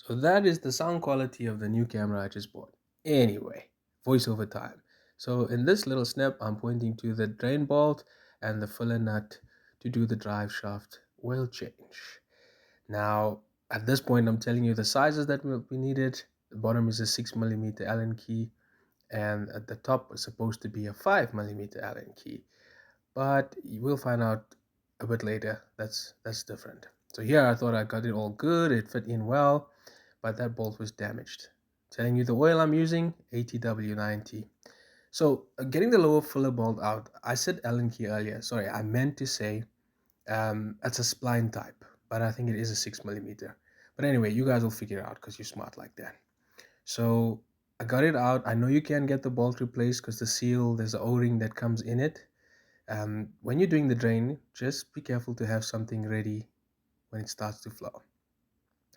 So that is the sound quality of the new camera I just bought. Anyway, voiceover time. So in this little snap, I'm pointing to the drain bolt and the filler nut to do the drive shaft oil change. Now, at this point, I'm telling you the sizes that will be needed. The bottom is a 6mm Allen key, and at the top is supposed to be a 5mm Allen key. But you will find out a bit later that's different. So here I thought I got it all good, it fit in well, but that bolt was damaged. Telling you the oil I'm using, ATW90. So getting the lower filler bolt out, I said Allen key earlier. Sorry, I meant to say it's a spline type, but I think it is a 6mm. But anyway, you guys will figure it out because you're smart like that. So I got it out. I know you can get the bolt replaced because the seal, there's an O-ring that comes in it. When you're doing the drain, just be careful to have something ready when it starts to flow.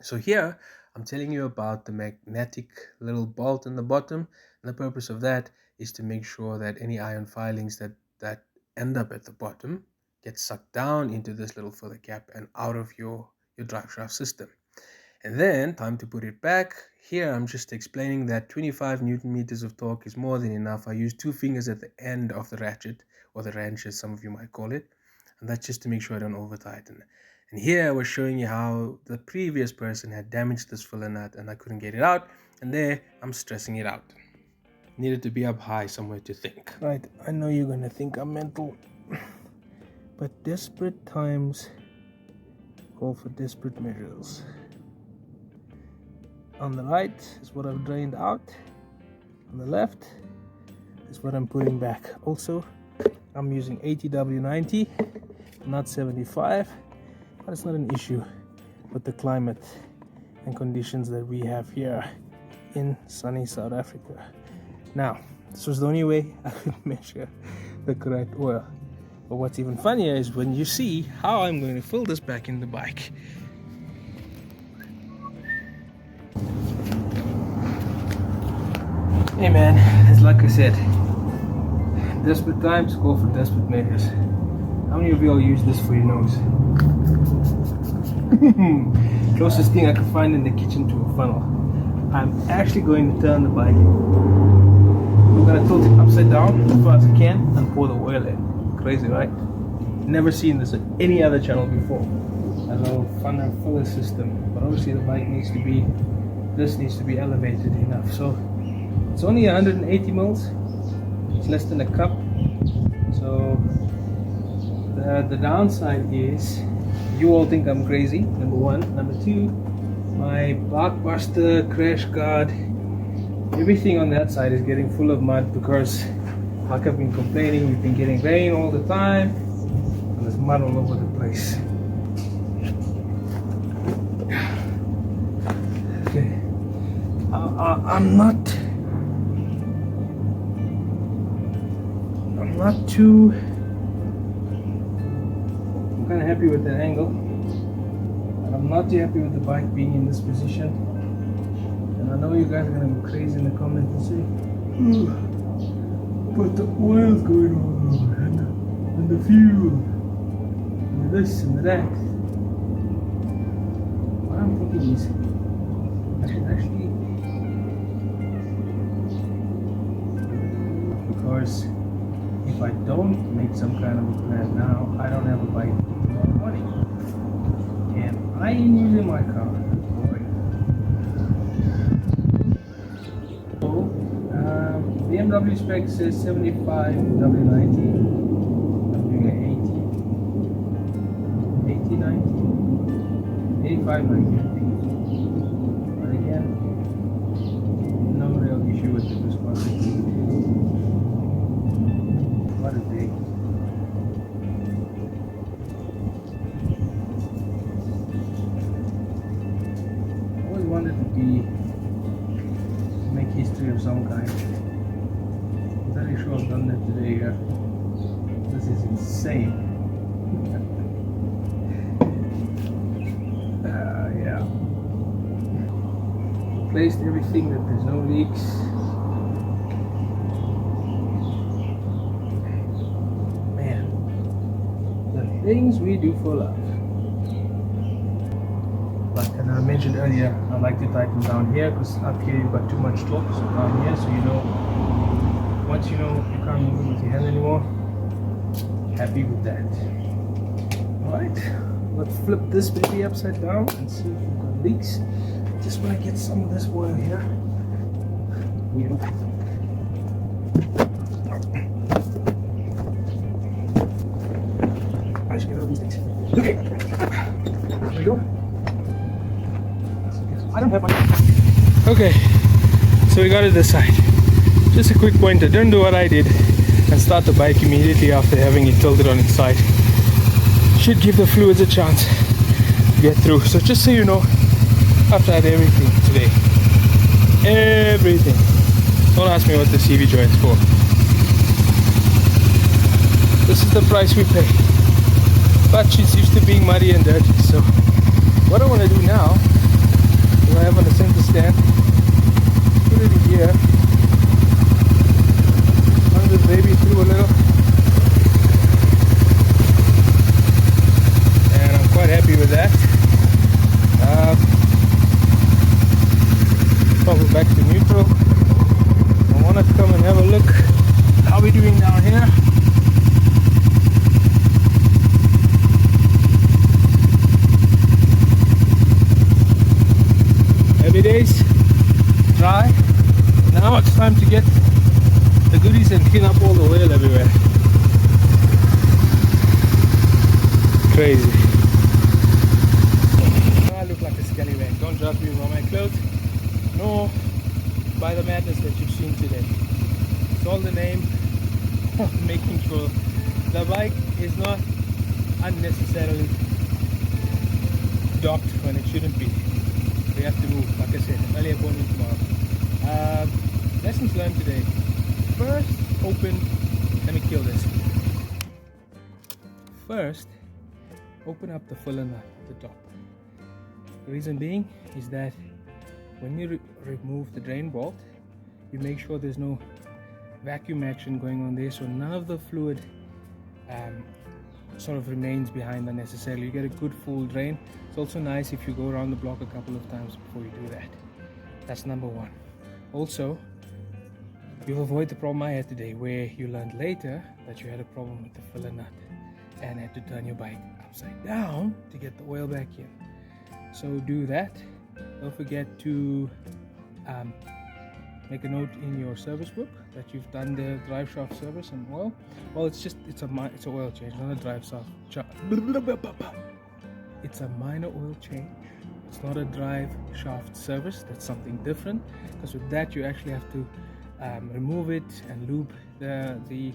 So here, I'm telling you about the magnetic little bolt in the bottom. And the purpose of that is to make sure that any iron filings that end up at the bottom get sucked down into this little filler cap and out of your drive shaft system. And then, time to put it back. Here, I'm just explaining that 25 Newton meters of torque is more than enough. I use 2 fingers at the end of the ratchet, or the wrench as some of you might call it. And that's just to make sure I don't over tighten. And here I was showing you how the previous person had damaged this filler nut and I couldn't get it out. And there, I'm stressing it out. Needed to be up high somewhere to think. Right, I know you're gonna think I'm mental, but desperate times call for desperate measures. On the right is what I've drained out. On the left is what I'm putting back. Also, I'm using ATW90, not 75, but it's not an issue with the climate and conditions that we have here in sunny South Africa. Now, this was the only way I could measure the correct oil. But what's even funnier is when you see how I'm going to fill this back in the bike. Hey man, it's like I said, desperate times call for desperate measures. How many of you all use this for your nose? Closest thing I could find in the kitchen to a funnel. I'm actually going to turn the bike. I'm going to tilt it upside down as far as I can and pour the oil in. Crazy, right? Never seen this on any other channel before. A little funnel filler system, but obviously the bike needs to be, this needs to be elevated enough. So it's only 180 mils. It's less than a cup. So the downside is you all think I'm crazy, number one. Number two, my blockbuster crash guard, everything on that side is getting full of mud because, like I've been complaining, we've been getting rain all the time and there's mud all over the place. Okay, I'm kind of happy with that angle, and I'm not too happy with the bike being in this position. And I know you guys are gonna go crazy in the comments and say, but the oil's going on, and the fuel, and this and that. What I'm thinking is, I should actually, because if I don't make some kind of a plan now, I don't have a bike tomorrow morning. And I ain't using my car. Boy. So, BMW spec says 75 W90. I'm doing an 80, 90, 85, 90, I think. But again, no real issue with the responsibility. What a day. I always wanted to make history of some kind. I'm very sure I've done that today here. This is insane. Yeah. Replaced everything that there's no leaks. Things we do for love. And I mentioned earlier, I like to tighten down here because up here you've got too much torque. So down here, so you know, once you know you can't move it with your hand anymore, happy with that. Alright, let's flip this baby upside down and see if we've got leaks. Just want to get some of this oil here. I should get all these things. Okay, there we go. I don't have my. Okay, so we got it this side. Just a quick pointer, don't do what I did and start the bike immediately after having it tilted on its side. Should give the fluids a chance to get through. So just so you know, I've tried everything today. Everything. Don't ask me what the CV joint's for. This is the price we pay. But she's used to being muddy and dirty. So what I want to do now is I have on a center stand, put it in here, run this baby through a little, and I'm quite happy with that. Probably back to neutral. I want to come and have a look how we're doing down here. Every day's dry. Now it's time to get the goodies and clean up all the oil everywhere. Crazy. I look like a scallywag. Don't judge me by my clothes, nor by the madness that you've seen today. It's all the name of making sure the bike is not unnecessarily docked when it shouldn't be. We have to move, like I said, early appointment tomorrow. Lessons learned today. First, let me kill this. First, open up the filler nut at the top. The reason being is that when you remove the drain bolt, you make sure there's no vacuum action going on there, so none of the fluid sort of remains behind unnecessarily. You get a good full drain. It's also nice if you go around the block a couple of times before you do that. That's number one. Also, you'll avoid the problem I had today, where you learned later that you had a problem with the filler nut and had to turn your bike upside down to get the oil back in. So do that. Don't forget to make a note in your service book that you've done the Driveshaft service and oil. Well, it's an oil change, not a Driveshaft. It's a minor oil change. It's not a Driveshaft service. That's something different, because with that you actually have to remove it and lube the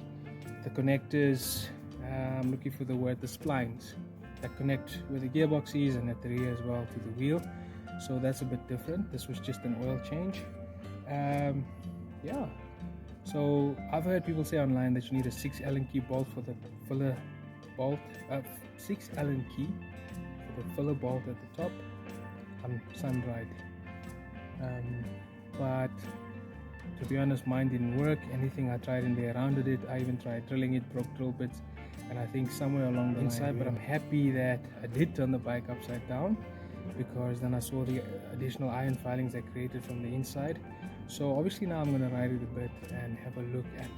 connectors. I'm looking for the word, the splines that connect where the gearbox is and at the rear as well to the wheel. So that's a bit different. This was just an oil change. Yeah, so I've heard people say online that you need a 6 Allen key bolt for the filler bolt, 6 Allen key for the filler bolt at the top. I'm sun-dried, but to be honest, mine didn't work. Anything I tried in there, rounded it. I even tried drilling it, broke drill bits, and I think somewhere along the inside. But I'm happy that I did turn the bike upside down, because then I saw the additional iron filings I created from the inside. So obviously now I'm going to ride it a bit and have a look at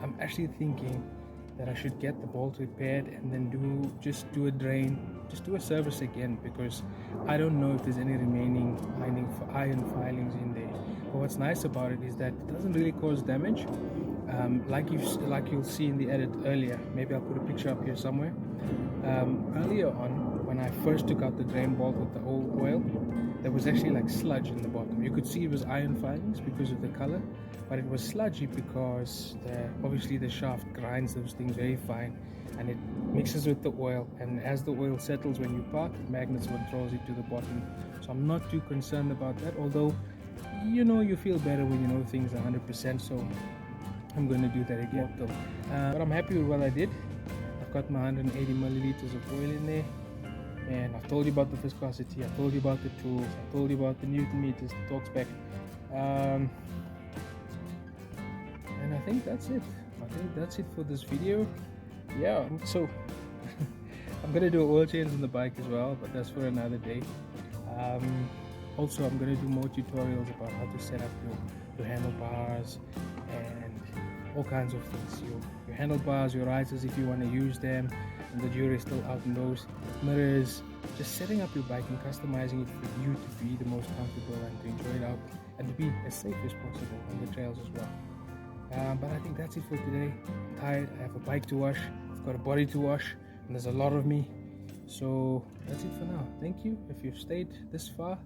I'm actually thinking that I should get the bolt repaired and then do a drain, just do a service again, because I don't know if there's any remaining iron filings in there. But what's nice about it is that it doesn't really cause damage, like you'll see in the edit earlier. Maybe I'll put a picture up here somewhere. Earlier on, when I first took out the drain bolt with the old oil, there was actually like sludge in the bottom. You could see it was iron filings because of the color, but it was sludgy because obviously the shaft grinds those things very fine, and it mixes with the oil, and as the oil settles when you park, it magnets what throws it to the bottom. So I'm not too concerned about that, although you feel better when you know things are 100%. So I'm going to do that again though. But I'm happy with what I did. I've got my 180 milliliters of oil in there, and I've told you about the viscosity, I've told you about the tools, I've told you about the Newton meters, the torque spec, and I think that's it. I think that's it for this video. Yeah, so I'm gonna do oil change on the bike as well, but that's for another day. Also, I'm gonna do more tutorials about how to set up your handlebars and all kinds of things. Your handlebars, your risers if you want to use them, and the jury is still out in those mirrors. Just setting up your bike and customizing it for you to be the most comfortable and to enjoy it out and to be as safe as possible on the trails as well. But I think that's it for today. I'm tired. I have a bike to wash. I've got a body to wash, and there's a lot of me. So that's it for now. Thank you if you've stayed this far.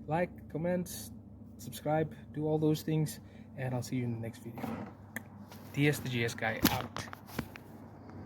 Like, comment, subscribe, do all those things, and I'll see you in the next video. DS the GS guy out.